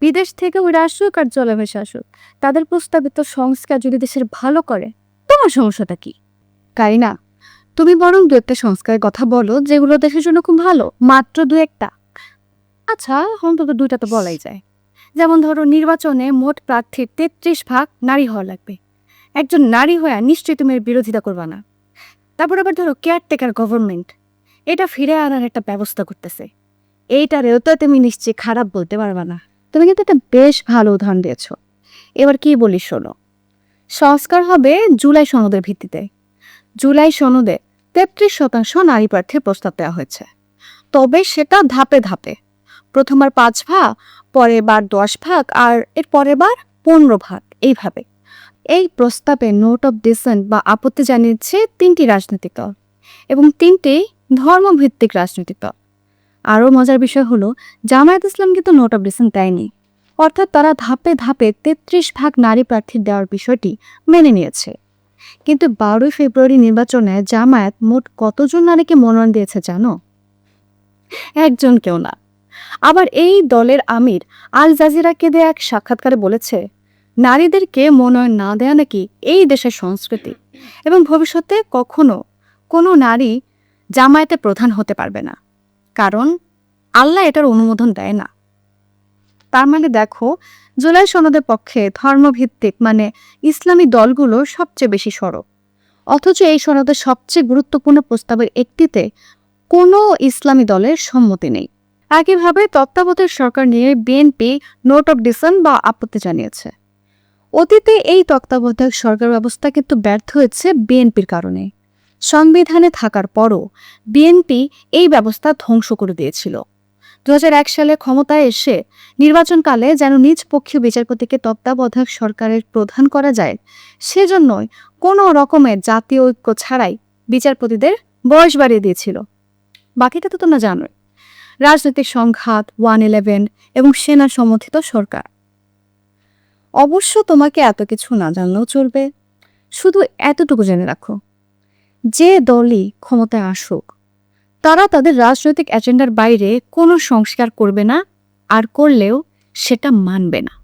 বিদেশ থেকে ওরা আসুক আর জলে ভেসে আসুক, তাদের প্রস্তাবিত সংস্কার যদি দেশের ভালো করে, তোমার সমস্যাটা কি? কারিনা, তুমি বরং দু একটা সংস্কারের কথা বলো যেগুলো দেশের জন্য খুব ভালো। মাত্র দু একটা? আচ্ছা, অন্তত দুইটা তো বলাই যায়। যেমন ধরো, নির্বাচনে মোট প্রার্থীর 33% নারী হওয়া লাগবে। একজন নারী হয়ে নিশ্চয়ই তুমি এর বিরোধিতা করবা না। তারপর আবার ধরো, কেয়ারটেকার গভর্নমেন্ট, এটা ফিরে আনার একটা ব্যবস্থা করতেছে। এইটারেও তো তুমি নিশ্চয়ই খারাপ বলতে পারবা না। তুমি কিন্তু একটা বেশ ভালো উদাহরণ দিয়েছ। এবার কি বলি শোনো। সংস্কার হবে জুলাই সনদের ভিত্তিতে। জুলাই সনদে 33% নারী প্রার্থীর প্রস্তাব দেওয়া হয়েছে। তবে সেটা ধাপে ধাপে। প্রথমবার 5 ভাগ, পরের বার 10 ভাগ, আর এর পরের বার 15 ভাগ, এইভাবে। এই প্রস্তাবে নোট অফ ডিসেন্ট বা আপত্তি জানিয়েছে 3টি রাজনৈতিক দল, এবং 3টি ধর্মভিত্তিক রাজনৈতিক দল। আরও মজার বিষয় হলো, জামায়াত ইসলাম কিন্তু নোট অফ ডিসেন্ট দেয়নি। অর্থাৎ তারা ধাপে ধাপে 33 ভাগ নারী প্রার্থী দেওয়ার বিষয়টি মেনে নিয়েছে। কিন্তু 12ই ফেব্রুয়ারি নির্বাচনে জামায়াত মোট কতজন নারীকে মনোনয়ন দিয়েছে জানো? একজন কেউ না। আবার এই দলের আমির আল জাজিরাকে দেয়া এক সাক্ষাৎকারে বলেছে, নারীদেরকে মনোনয়ন না দেয়া নাকি এই দেশের সংস্কৃতি, এবং ভবিষ্যতে কখনো কোনো নারী জামায়াতে প্রধান হতে পারবে না, কারণ আল্লাহ এটার অনুমোদন দেয় না। তার মানে দেখো, জুলাই সনদের পক্ষে ধর্মভিত্তিক মানে ইসলামী দলগুলো সবচেয়ে বেশি সরব। অথচ এই সনদের সবচেয়ে গুরুত্বপূর্ণ প্রস্তাবের একটিতে কোনো ইসলামী দলের সম্মতি নেই। একইভাবে তত্ত্বাবধায়ক সরকার নিয়ে বিএনপি নোট অফ ডিসেন্ট বা আপত্তি জানিয়েছে। অতীতে এই তত্ত্বাবধায়ক সরকার ব্যবস্থা কিন্তু ব্যর্থ হয়েছে বিএনপির কারণে। সংবিধানে থাকার পরও বিএনপি এই ব্যবস্থা ধ্বংস করে দিয়েছিল। 2001 সালে ক্ষমতায় এসে নির্বাচনকালে যেন নিজ পক্ষীয় বিচারপতিকে তত্ত্বাবধায়ক সরকারের প্রধান করা যায়, সেজন্যই কোনো রকমের জাতীয় ঐক্য ছাড়াই বিচারপতিদের বয়স বাড়িয়ে দিয়েছিল। বাকিটা তো তোমরা জানোই, রাজনৈতিক সংঘাত, 111 এবং সেনা সমর্থিত সরকার। অবশ্য তোমাকে এত কিছু না জানলেও চলবে। শুধু এতটুকু জেনে রাখো, যে দলই ক্ষমতায় আসুক, তারা তাদের রাজনৈতিক এজেন্ডার বাইরে কোনো সংস্কার করবে না, আর করলেও সেটা মানবে না।